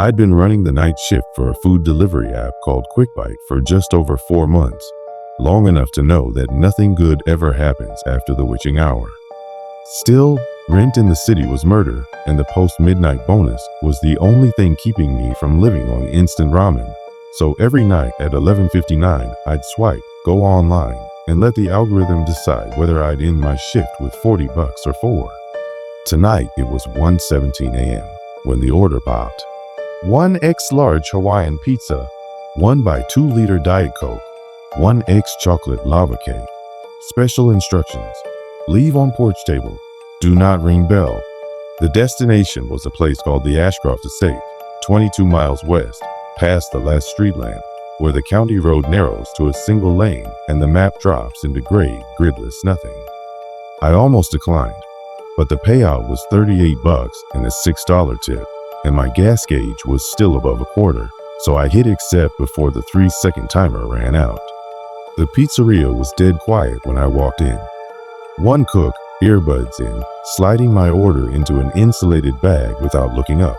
I'd been running the night shift for a food delivery app called QuickBite for just over 4 months, long enough to know that nothing good ever happens after the witching hour. Still, rent in the city was murder, and the post-midnight bonus was the only thing keeping me from living on instant ramen. So every night at 11:59, I'd swipe, go online, and let the algorithm decide whether I'd end my shift with $40 or 4. Tonight, it was 1:17 a.m. when the order popped. 1 X-large Hawaiian pizza, 1 by 2-liter Diet Coke, 1 X chocolate lava cake. Special instructions: leave on porch table. Do not ring bell. The destination was a place called the Ashcroft Estate, 22 miles west, past the last street lamp, where the county road narrows to a single lane and the map drops into gray, gridless nothing. I almost declined, but the payout was $38 and a $6 tip, and my gas gauge was still above a quarter, so I hit accept before the 3-second timer ran out. The pizzeria was dead quiet when I walked in. One cook, earbuds in, sliding my order into an insulated bag without looking up.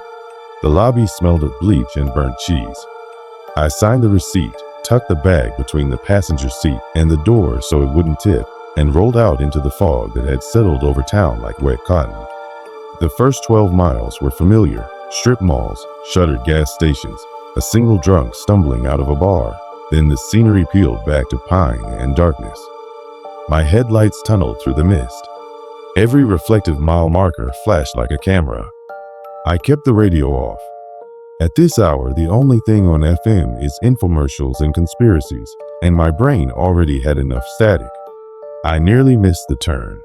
The lobby smelled of bleach and burnt cheese. I signed the receipt, tucked the bag between the passenger seat and the door so it wouldn't tip, and rolled out into the fog that had settled over town like wet cotton. The first 12 miles were familiar: strip malls, shuttered gas stations, a single drunk stumbling out of a bar. Then the scenery peeled back to pine and darkness. My headlights tunneled through the mist. Every reflective mile marker flashed like a camera. I kept the radio off. At this hour, the only thing on FM is infomercials and conspiracies, and my brain already had enough static. I nearly missed the turn.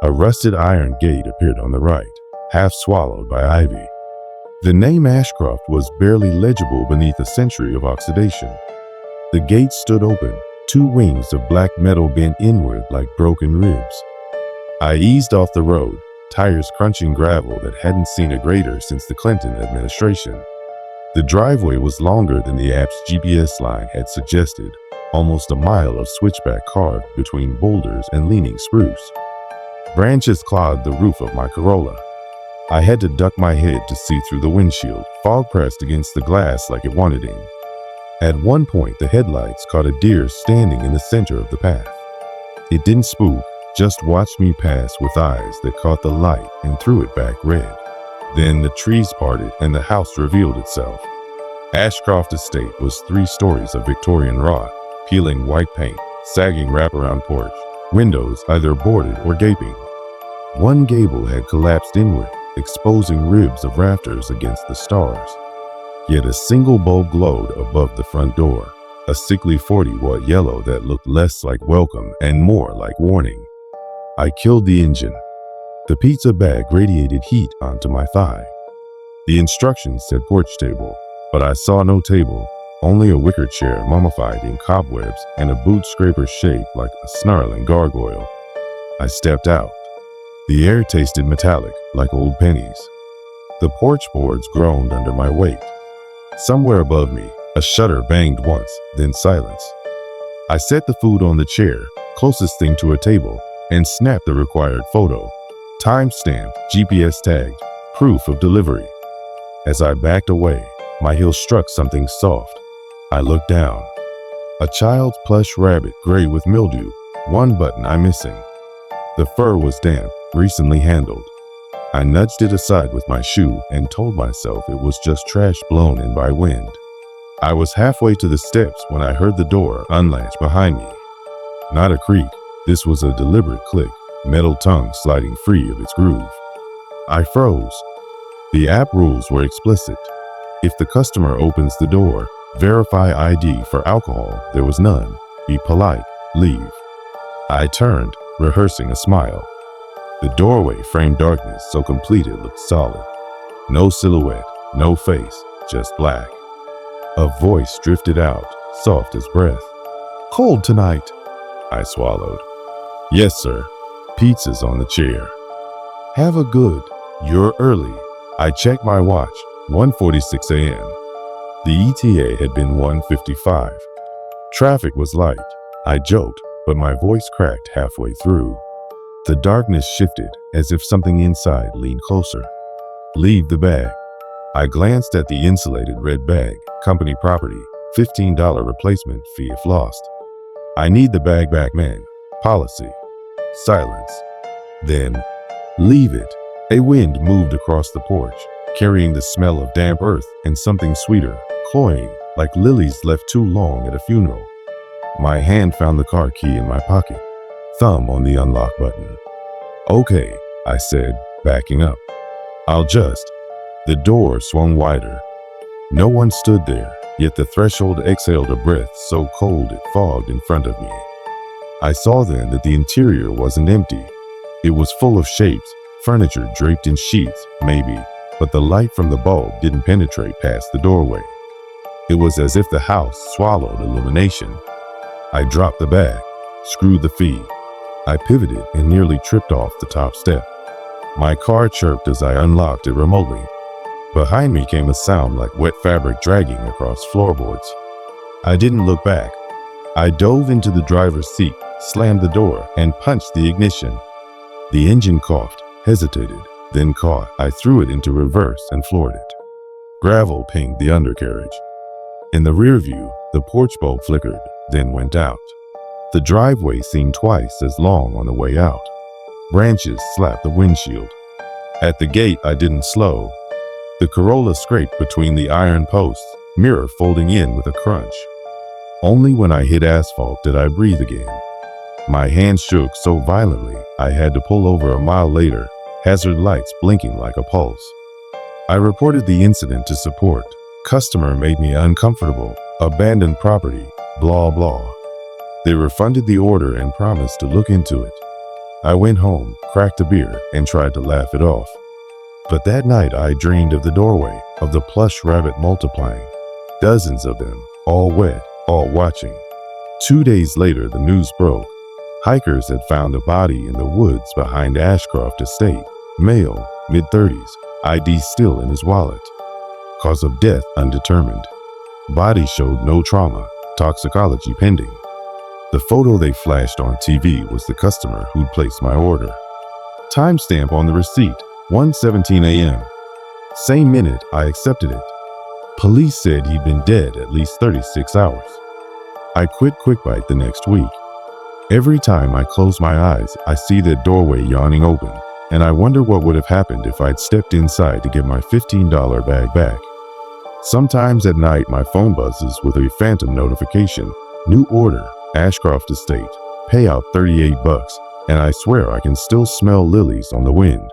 A rusted iron gate appeared on the right, half swallowed by ivy. The name Ashcroft was barely legible beneath a century of oxidation. The gate stood open, 2 wings of black metal bent inward like broken ribs. I eased off the road, tires crunching gravel that hadn't seen a grader since the Clinton administration. The driveway was longer than the app's GPS line had suggested, almost a mile of switchback carved between boulders and leaning spruce. Branches clogged the roof of my Corolla. I had to duck my head to see through the windshield, fog pressed against the glass like it wanted in. At one point, the headlights caught a deer standing in the center of the path. It didn't spook, just watched me pass with eyes that caught the light and threw it back red. Then the trees parted and the house revealed itself. Ashcroft Estate was 3 stories of Victorian wrought, peeling white paint, sagging wraparound porch, windows either boarded or gaping. One gable had collapsed inward, exposing ribs of rafters against the stars. Yet a single bulb glowed above the front door, a sickly 40-watt yellow that looked less like welcome and more like warning. I killed the engine. The pizza bag radiated heat onto my thigh. The instructions said porch table, but I saw no table, only a wicker chair mummified in cobwebs and a boot scraper shaped like a snarling gargoyle. I stepped out. The air tasted metallic, like old pennies. The porch boards groaned under my weight. Somewhere above me, a shutter banged once, then silence. I set the food on the chair, closest thing to a table, and snapped the required photo. Time-stamped, GPS tagged, proof of delivery. As I backed away, my heel struck something soft. I looked down. A child's plush rabbit, gray with mildew, one button I'm missing. The fur was damp, recently handled. I nudged it aside with my shoe and told myself it was just trash blown in by wind. I was halfway to the steps when I heard the door unlatch behind me. Not a creak, this was a deliberate click, metal tongue sliding free of its groove. I froze. The app rules were explicit. If the customer opens the door, verify ID for alcohol. There was none. Be polite, leave. I turned, rehearsing a smile. The doorway framed darkness so complete it looked solid. No silhouette, no face, just black. A voice drifted out, soft as breath. "Cold tonight," I swallowed. "Yes, sir. Pizza's on the chair." "Have a good. You're early." I checked my watch, 1:46 a.m. The ETA had been 1:55. Traffic was light. I joked, but my voice cracked halfway through. The darkness shifted as if something inside leaned closer. "Leave the bag." I glanced at the insulated red bag, company property, $15 replacement fee if lost. I need the bag back, man. Policy. Silence. Then, leave it. A wind moved across the porch, carrying the smell of damp earth and something sweeter, cloying, like lilies left too long at a funeral. My hand found the car key in my pocket, thumb on the unlock button. Okay, I said, backing up. I'll just. The door swung wider. No one stood there, yet the threshold exhaled a breath so cold it fogged in front of me. I saw then that the interior wasn't empty. It was full of shapes, furniture draped in sheets, maybe, but the light from the bulb didn't penetrate past the doorway. It was as if the house swallowed illumination. I dropped the bag, screwed the fee. I pivoted and nearly tripped off the top step. My car chirped as I unlocked it remotely. Behind me came a sound like wet fabric dragging across floorboards. I didn't look back. I dove into the driver's seat, slammed the door, and punched the ignition. The engine coughed, hesitated, then caught. I threw it into reverse and floored it. Gravel pinged the undercarriage. In the rear view, the porch bulb flickered, then went out. The driveway seemed twice as long on the way out. Branches slapped the windshield. At the gate, I didn't slow. The Corolla scraped between the iron posts, mirror folding in with a crunch. Only when I hit asphalt did I breathe again. My hands shook so violently I had to pull over a mile later, hazard lights blinking like a pulse. I reported the incident to support. Customer made me uncomfortable. Abandoned property, blah blah. They refunded the order and promised to look into it. I went home, cracked a beer, and tried to laugh it off. But that night I dreamed of the doorway, of the plush rabbit multiplying. Dozens of them, all wet, all watching. 2 days later the news broke. Hikers had found a body in the woods behind Ashcroft Estate. Male, mid-30s, ID still in his wallet. Cause of death undetermined. Body showed no trauma, toxicology pending. The photo they flashed on TV was the customer who'd placed my order. Timestamp on the receipt, 1:17 a.m. Same minute I accepted it. Police said he'd been dead at least 36 hours. I quit QuickBite the next week. Every time I close my eyes, I see that doorway yawning open, and I wonder what would have happened if I'd stepped inside to get my $15 bag back. Sometimes at night my phone buzzes with a phantom notification. New order, Ashcroft Estate, payout $38, and I swear I can still smell lilies on the wind.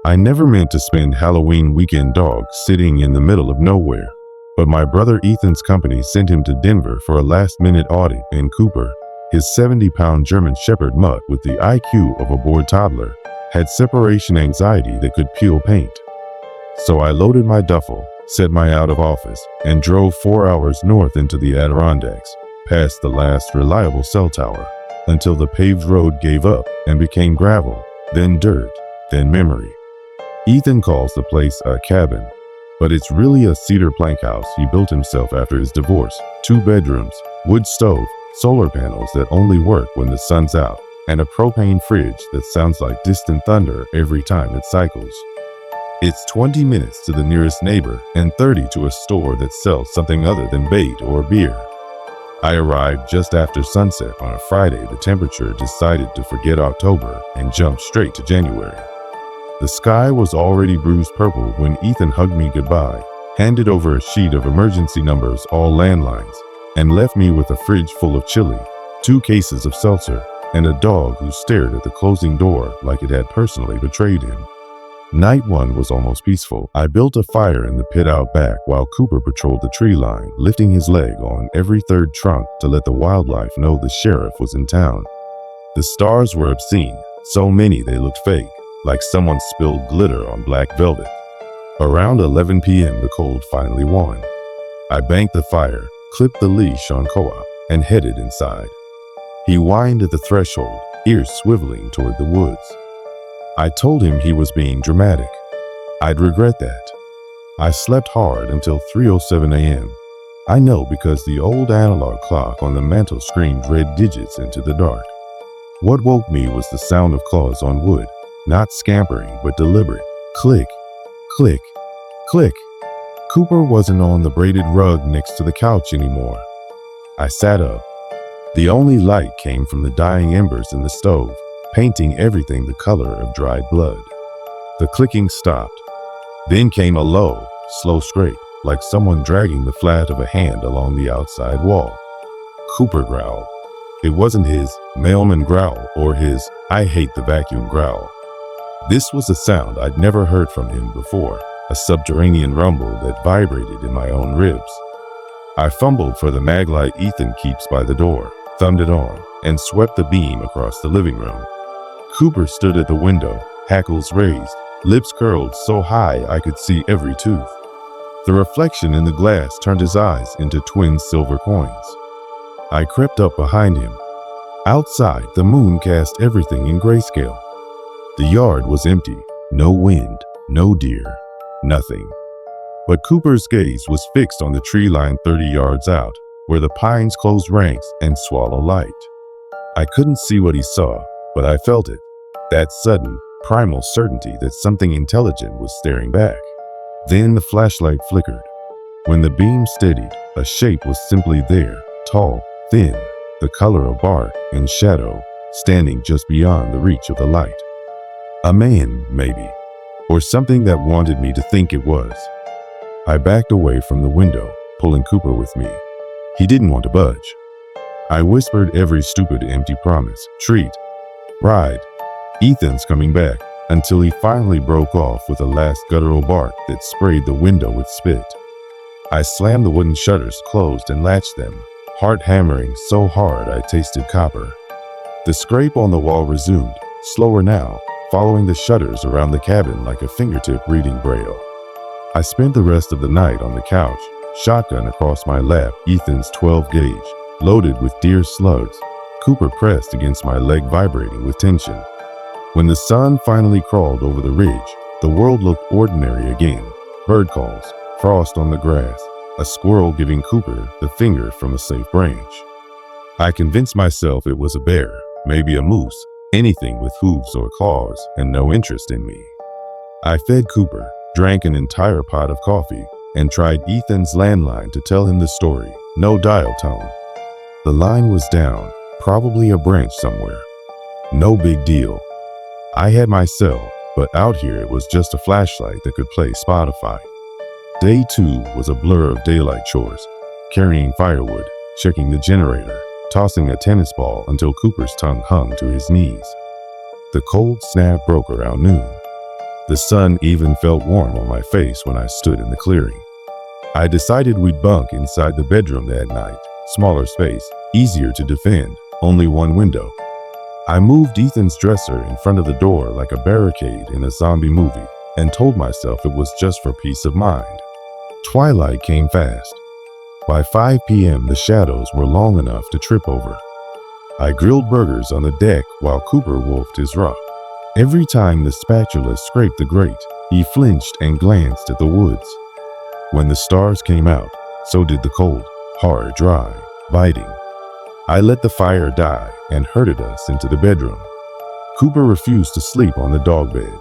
I never meant to spend Halloween weekend dog sitting in the middle of nowhere, but my brother Ethan's company sent him to Denver for a last-minute audit, and Cooper, his 70-pound German Shepherd mutt with the IQ of a bored toddler, had separation anxiety that could peel paint. So I loaded my duffel, set my out of office, and drove 4 hours north into the Adirondacks, past the last reliable cell tower, until the paved road gave up and became gravel, then dirt, then memory. Ethan calls the place a cabin, but it's really a cedar plank house he built himself after his divorce. 2 bedrooms, wood stove, solar panels that only work when the sun's out, and a propane fridge that sounds like distant thunder every time it cycles. It's 20 minutes to the nearest neighbor and 30 to a store that sells something other than bait or beer. I arrived just after sunset on a Friday. The temperature decided to forget October and jump straight to January. The sky was already bruised purple when Ethan hugged me goodbye, handed over a sheet of emergency numbers, all landlines, and left me with a fridge full of chili, 2 cases of seltzer, and a dog who stared at the closing door like it had personally betrayed him. Night 1 was almost peaceful. I built a fire in the pit out back while Cooper patrolled the tree line, lifting his leg on every 3rd trunk to let the wildlife know the sheriff was in town. The stars were obscene, so many they looked fake, like someone spilled glitter on black velvet. Around 11 p.m. the cold finally won. I banked the fire, clipped the leash on Co-op, and headed inside. He whined at the threshold, ears swiveling toward the woods. I told him he was being dramatic. I'd regret that. I slept hard until 3:07 a.m. I know because the old analog clock on the mantel screamed red digits into the dark. What woke me was the sound of claws on wood, not scampering but deliberate. Click, click, click. Cooper wasn't on the braided rug next to the couch anymore. I sat up. The only light came from the dying embers in the stove, painting everything the color of dried blood. The clicking stopped. Then came a low, slow scrape, like someone dragging the flat of a hand along the outside wall. Cooper growled. It wasn't his mailman growl or his I hate the vacuum growl. This was a sound I'd never heard from him before, a subterranean rumble that vibrated in my own ribs. I fumbled for the mag light Ethan keeps by the door, thumbed it on, and swept the beam across the living room. Cooper stood at the window, hackles raised, lips curled so high I could see every tooth. The reflection in the glass turned his eyes into twin silver coins. I crept up behind him. Outside, the moon cast everything in grayscale. The yard was empty, no wind, no deer, nothing. But Cooper's gaze was fixed on the tree line 30 yards out, where the pines closed ranks and swallow light. I couldn't see what he saw, but I felt it, that sudden, primal certainty that something intelligent was staring back. Then the flashlight flickered. When the beam steadied, a shape was simply there, tall, thin, the color of bark and shadow, standing just beyond the reach of the light. A man, maybe, or something that wanted me to think it was. I backed away from the window, pulling Cooper with me. He didn't want to budge. I whispered every stupid empty promise, treat, ride, Ethan's coming back, until he finally broke off with a last guttural bark that sprayed the window with spit. I slammed the wooden shutters closed and latched them, heart hammering so hard I tasted copper. The scrape on the wall resumed, slower now, following the shutters around the cabin like a fingertip reading Braille. I spent the rest of the night on the couch, shotgun across my lap, Ethan's 12 gauge, loaded with deer slugs, Cooper pressed against my leg vibrating with tension. When the sun finally crawled over the ridge, the world looked ordinary again. Bird calls, frost on the grass, a squirrel giving Cooper the finger from a safe branch. I convinced myself it was a bear, maybe a moose, anything with hooves or claws and no interest in me. I fed Cooper, drank an entire pot of coffee, and tried Ethan's landline to tell him the story. No dial tone. The line was down, probably a branch somewhere. No big deal. I had my cell, but out here it was just a flashlight that could play Spotify. Day 2 was a blur of daylight chores, carrying firewood, checking the generator, tossing a tennis ball until Cooper's tongue hung to his knees. The cold snap broke around noon. The sun even felt warm on my face when I stood in the clearing. I decided we'd bunk inside the bedroom that night. Smaller space, easier to defend, only one window. I moved Ethan's dresser in front of the door like a barricade in a zombie movie and told myself it was just for peace of mind. Twilight came fast. By 5 p.m., the shadows were long enough to trip over. I grilled burgers on the deck while Cooper wolfed his rock. Every time the spatula scraped the grate, he flinched and glanced at the woods. When the stars came out, so did the cold, hard, dry, biting. I let the fire die and herded us into the bedroom. Cooper refused to sleep on the dog bed.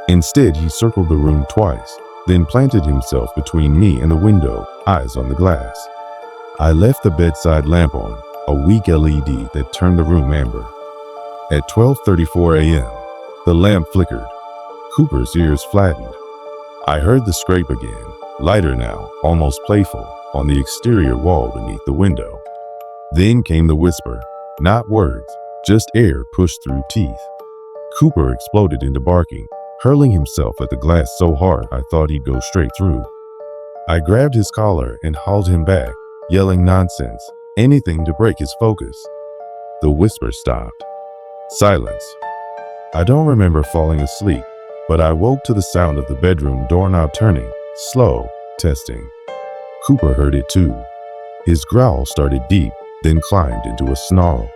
Instead, he circled the room twice, then planted himself between me and the window, eyes on the glass. I left the bedside lamp on, a weak LED that turned the room amber. At 12:34 a.m., the lamp flickered. Cooper's ears flattened. I heard the scrape again, lighter now, almost playful, on the exterior wall beneath the window. Then came the whisper, not words, just air pushed through teeth. Cooper exploded into barking, hurling himself at the glass so hard I thought he'd go straight through. I grabbed his collar and hauled him back, yelling nonsense, anything to break his focus. The whisper stopped. Silence. I don't remember falling asleep, but I woke to the sound of the bedroom doorknob turning, slow, testing. Cooper heard it too. His growl started deep, then climbed into a snarl.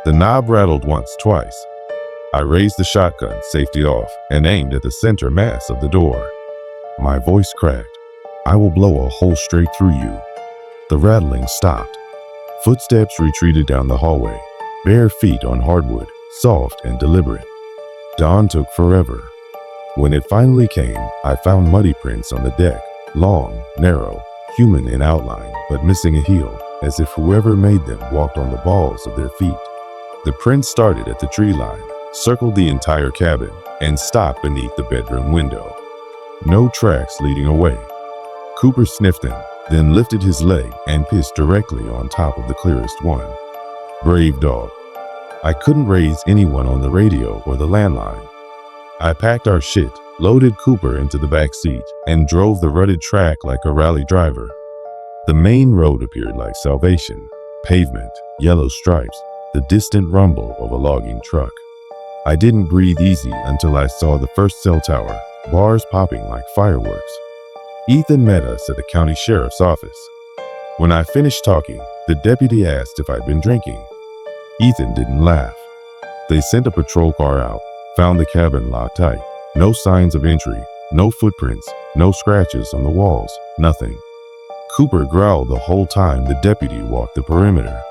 The knob rattled once, twice. I raised the shotgun, safety off, and aimed at the center mass of the door. My voice cracked. I will blow a hole straight through you. The rattling stopped. Footsteps retreated down the hallway, bare feet on hardwood, soft and deliberate. Dawn took forever. When it finally came, I found muddy prints on the deck, long, narrow, human in outline, but missing a heel, as if whoever made them walked on the balls of their feet. The prints started at the tree line, circled the entire cabin, and stopped beneath the bedroom window. No tracks leading away. Cooper sniffed them, then lifted his leg and pissed directly on top of the clearest one. Brave dog. I couldn't raise anyone on the radio or the landline. I packed our shit, loaded Cooper into the back seat, and drove the rutted track like a rally driver. The main road appeared like salvation. Pavement, yellow stripes, the distant rumble of a logging truck. I didn't breathe easy until I saw the first cell tower, bars popping like fireworks. Ethan met us at the county sheriff's office. When I finished talking, the deputy asked if I'd been drinking. Ethan didn't laugh. They sent a patrol car out, found the cabin locked tight. No signs of entry, no footprints, no scratches on the walls, nothing. Cooper growled the whole time the deputy walked the perimeter.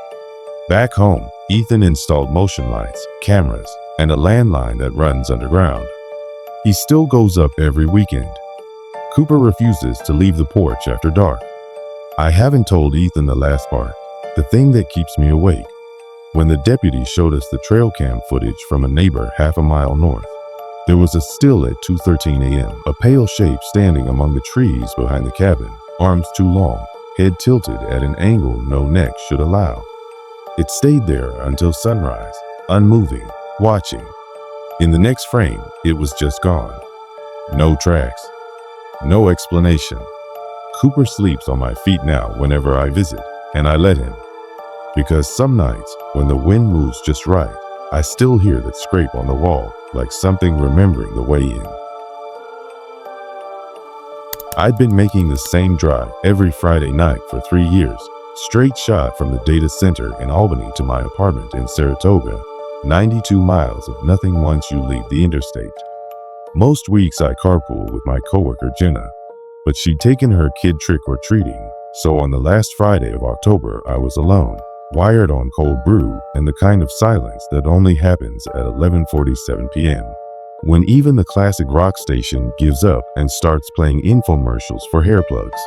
Back home, Ethan installed motion lights, cameras, and a landline that runs underground. He still goes up every weekend. Cooper refuses to leave the porch after dark. I haven't told Ethan the last part, the thing that keeps me awake. When the deputy showed us the trail cam footage from a neighbor half a mile north, there was a still at 2:13 a.m., a pale shape standing among the trees behind the cabin, arms too long, head tilted at an angle no neck should allow. It stayed there until sunrise, unmoving, watching. In the next frame, it was just gone. No tracks. No explanation. Cooper sleeps on my feet now whenever I visit, and I let him. Because some nights, when the wind moves just right, I still hear that scrape on the wall, like something remembering the way in. I'd been making the same drive every Friday night for 3 years, straight shot from the data center in Albany to my apartment in Saratoga, 92 miles of nothing once you leave the interstate. Most weeks I carpool with my coworker Jenna, but she'd taken her kid trick-or-treating, so on the last Friday of October I was alone, wired on cold brew and the kind of silence that only happens at 11:47 p.m. when even the classic rock station gives up and starts playing infomercials for hair plugs.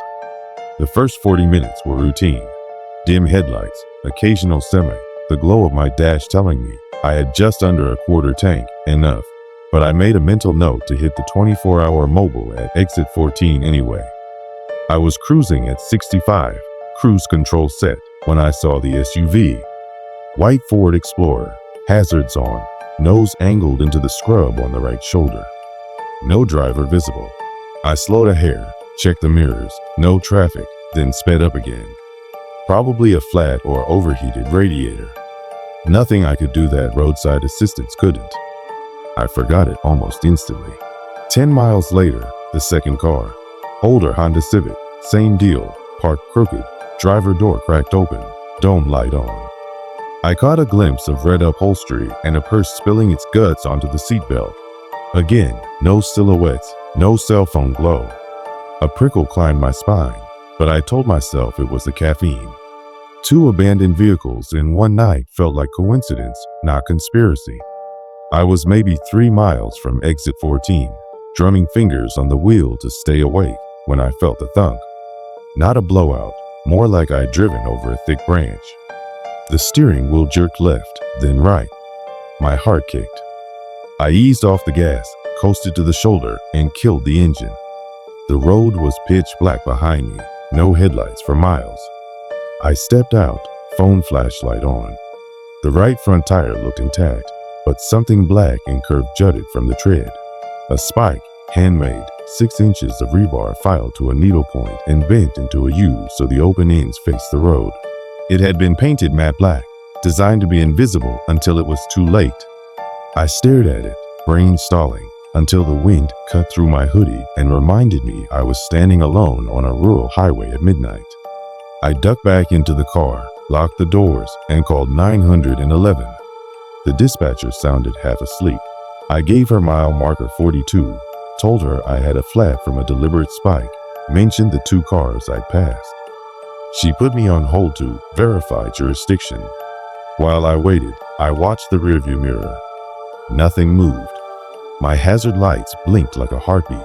The first 40 minutes were routine. Dim headlights, occasional semi, the glow of my dash telling me I had just under a quarter tank, enough. But I made a mental note to hit the 24-hour mobile at exit 14 anyway. I was cruising at 65, cruise control set, when I saw the SUV. White Ford Explorer, hazards on, nose angled into the scrub on the right shoulder. No driver visible. I slowed a hair, checked the mirrors, no traffic, then sped up again. Probably a flat or overheated radiator. Nothing I could do that roadside assistance couldn't. I forgot it almost instantly. 10 miles later, the second car. Older Honda Civic, same deal, parked crooked, driver door cracked open, dome light on. I caught a glimpse of red upholstery and a purse spilling its guts onto the seatbelt. Again, no silhouettes, no cell phone glow. A prickle climbed my spine, but I told myself it was the caffeine. 2 abandoned vehicles in one night felt like coincidence, not conspiracy. I was maybe 3 miles from exit 14, drumming fingers on the wheel to stay awake when I felt the thunk. Not a blowout, more like I'd driven over a thick branch. The steering wheel jerked left, then right. My heart kicked. I eased off the gas, coasted to the shoulder, and killed the engine. The road was pitch black behind me, no headlights for miles. I stepped out, phone flashlight on. The right front tire looked intact, but something black and curved jutted from the tread. A spike, handmade, 6 inches of rebar filed to a needle point and bent into a U so the open ends faced the road. It had been painted matte black, designed to be invisible until it was too late. I stared at it, brain stalling, until the wind cut through my hoodie and reminded me I was standing alone on a rural highway at midnight. I ducked back into the car, locked the doors, and called 911. The dispatcher sounded half asleep. I gave her mile marker 42, told her I had a flat from a deliberate spike, mentioned the 2 cars I'd passed. She put me on hold to verify jurisdiction. While I waited, I watched the rearview mirror. Nothing moved. My hazard lights blinked like a heartbeat.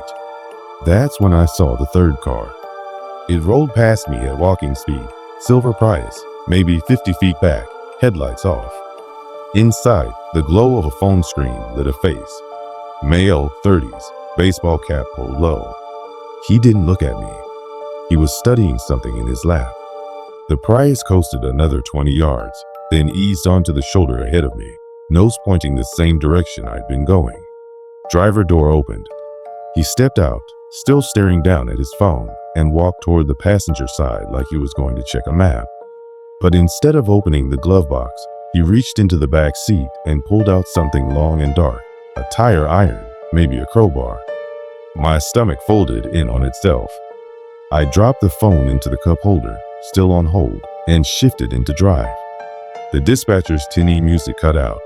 That's when I saw the third car. It rolled past me at walking speed, silver Prius, maybe 50 feet back, headlights off. Inside, the glow of a phone screen lit a face. Male, 30s, baseball cap pulled low. He didn't look at me. He was studying something in his lap. The Prius coasted another 20 yards, then eased onto the shoulder ahead of me, nose pointing the same direction I'd been going. Driver door opened. He stepped out, still staring down at his phone, and walked toward the passenger side like he was going to check a map. But instead of opening the glove box, he reached into the back seat and pulled out something long and dark, a tire iron, maybe a crowbar. My stomach folded in on itself. I dropped the phone into the cup holder, still on hold, and shifted into drive. The dispatcher's tinny music cut out.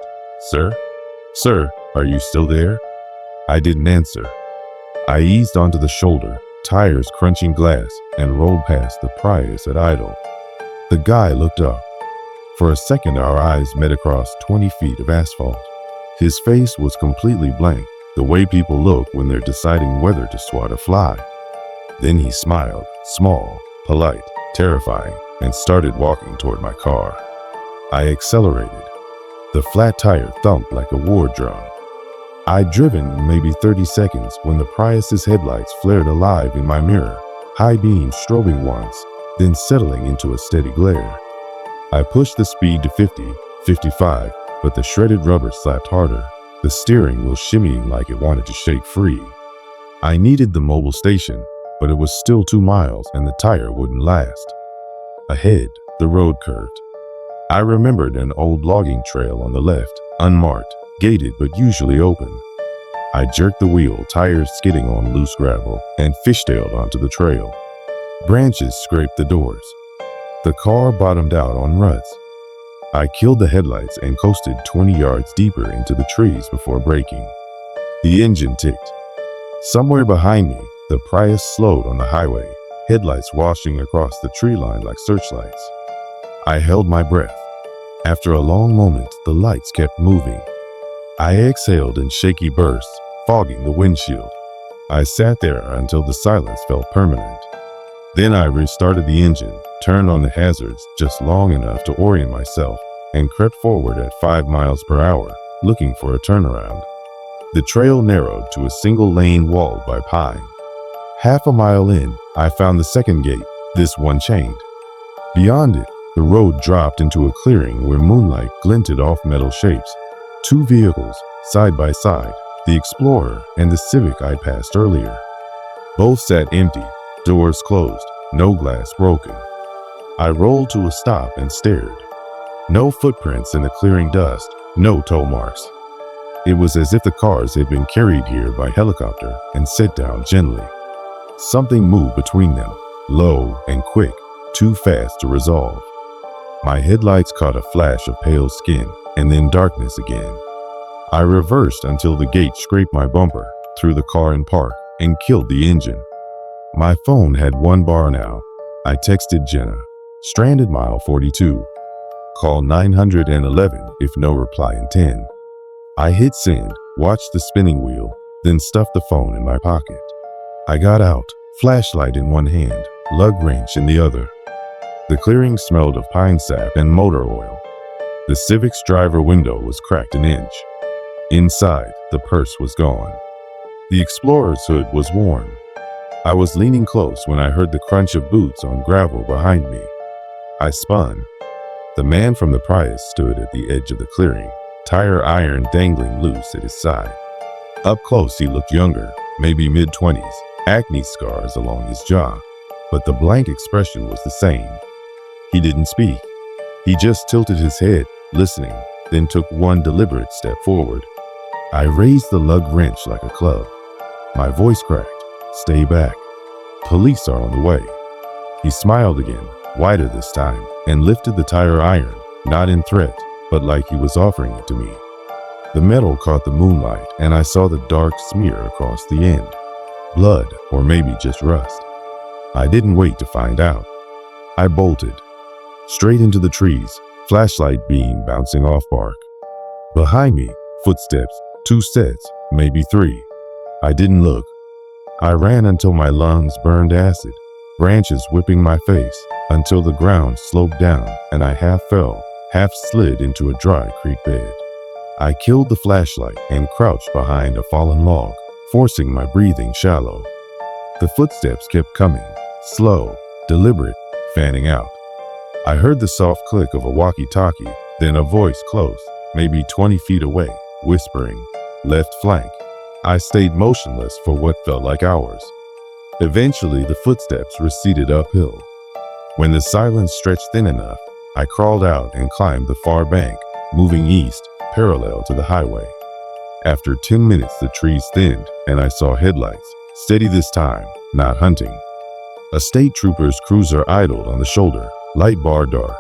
"Sir? Sir, are you still there?" I didn't answer. I eased onto the shoulder, tires crunching glass, and rolled past the Prius at idle. The guy looked up. For a second, our eyes met across 20 feet of asphalt. His face was completely blank, the way people look when they're deciding whether to swat a fly. Then he smiled, small, polite, terrifying, and started walking toward my car. I accelerated. The flat tire thumped like a war drum. I'd driven maybe 30 seconds when the Prius's headlights flared alive in my mirror, high beam strobing once, then settling into a steady glare. I pushed the speed to 50, 55, but the shredded rubber slapped harder, the steering wheel shimmying like it wanted to shake free. I needed the mobile station, but it was still 2 miles and the tire wouldn't last. Ahead, the road curved. I remembered an old logging trail on the left, unmarked, gated but usually open. I jerked the wheel, tires skidding on loose gravel, and fishtailed onto the trail. Branches scraped the doors. The car bottomed out on ruts. I killed the headlights and coasted 20 yards deeper into the trees before braking. The engine ticked. Somewhere behind me, the Prius slowed on the highway, headlights washing across the tree line like searchlights. I held my breath. After a long moment, the lights kept moving. I exhaled in shaky bursts, fogging the windshield. I sat there until the silence felt permanent. Then I restarted the engine, turned on the hazards just long enough to orient myself, and crept forward at 5 miles per hour, looking for a turnaround. The trail narrowed to a single lane walled by pine. Half a mile in, I found the second gate, this one chained. Beyond it, the road dropped into a clearing where moonlight glinted off metal shapes. 2 vehicles, side by side, the Explorer and the Civic I'd passed earlier. Both sat empty, doors closed, no glass broken. I rolled to a stop and stared. No footprints in the clearing dust, no tow marks. It was as if the cars had been carried here by helicopter and set down gently. Something moved between them, low and quick, too fast to resolve. My headlights caught a flash of pale skin and then darkness again. I reversed until the gate scraped my bumper, threw the car in park, and killed the engine. My phone had 1 bar now. I texted Jenna, stranded mile 42. Call 911 if no reply in 10. I hit send, watched the spinning wheel, then stuffed the phone in my pocket. I got out, flashlight in one hand, lug wrench in the other. The clearing smelled of pine sap and motor oil. The Civic's driver window was cracked an inch. Inside, the purse was gone. The Explorer's hood was worn. I was leaning close when I heard the crunch of boots on gravel behind me. I spun. The man from the Prius stood at the edge of the clearing, tire iron dangling loose at his side. Up close, he looked younger, maybe mid-20s, acne scars along his jaw, but the blank expression was the same. He didn't speak. He just tilted his head, listening, then took one deliberate step forward. I raised the lug wrench like a club. My voice cracked. Stay back. Police are on the way. He smiled again, wider this time, and lifted the tire iron, not in threat, but like he was offering it to me. The metal caught the moonlight, and I saw the dark smear across the end. Blood, or maybe just rust. I didn't wait to find out. I bolted. Straight into the trees, Flashlight beam bouncing off bark. Behind me, footsteps, 2 sets, maybe 3. I didn't look. I ran until my lungs burned acid, branches whipping my face, until the ground sloped down and I half fell, half slid into a dry creek bed. I killed the flashlight and crouched behind a fallen log, forcing my breathing shallow. The footsteps kept coming, slow, deliberate, fanning out. I heard the soft click of a walkie-talkie, then a voice close, maybe 20 feet away, whispering, "Left flank." I stayed motionless for what felt like hours. Eventually, the footsteps receded uphill. When the silence stretched thin enough, I crawled out and climbed the far bank, moving east, parallel to the highway. After 10 minutes, the trees thinned, and I saw headlights, steady this time, not hunting. A state trooper's cruiser idled on the shoulder, light bar dark.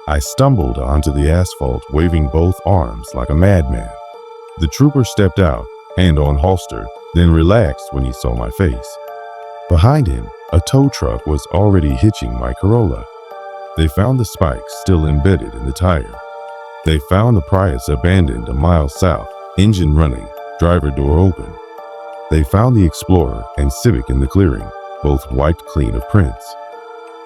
I stumbled onto the asphalt, waving both arms like a madman. The trooper stepped out, hand on holster, then relaxed when he saw my face. Behind him, a tow truck was already hitching my Corolla. They found the spikes still embedded in the tire. They found the Prius abandoned a mile south, engine running, driver door open. They found the Explorer and Civic in the clearing, both wiped clean of prints.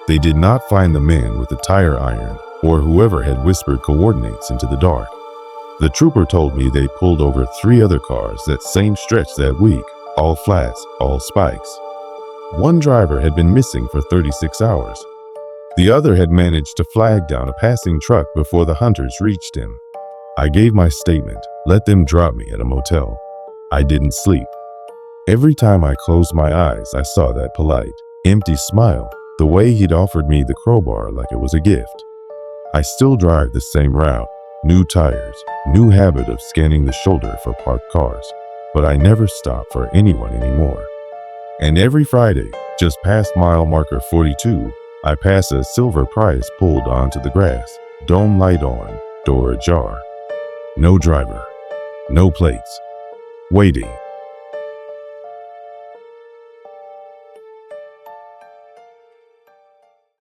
They did not find the man with the tire iron or whoever had whispered coordinates into the dark. The trooper told me they pulled over 3 other cars that same stretch that week, all flats, all spikes. One driver had been missing for 36 hours. The other had managed to flag down a passing truck before the hunters reached him. I gave my statement, let them drop me at a motel. I didn't sleep. Every time I closed my eyes, I saw that polite, empty smile, the way he'd offered me the crowbar like it was a gift. I still drive the same route, new tires, new habit of scanning the shoulder for parked cars, but I never stop for anyone anymore. And every Friday, just past mile marker 42, I pass a silver Prius pulled onto the grass, dome light on, door ajar. No driver, no plates, waiting.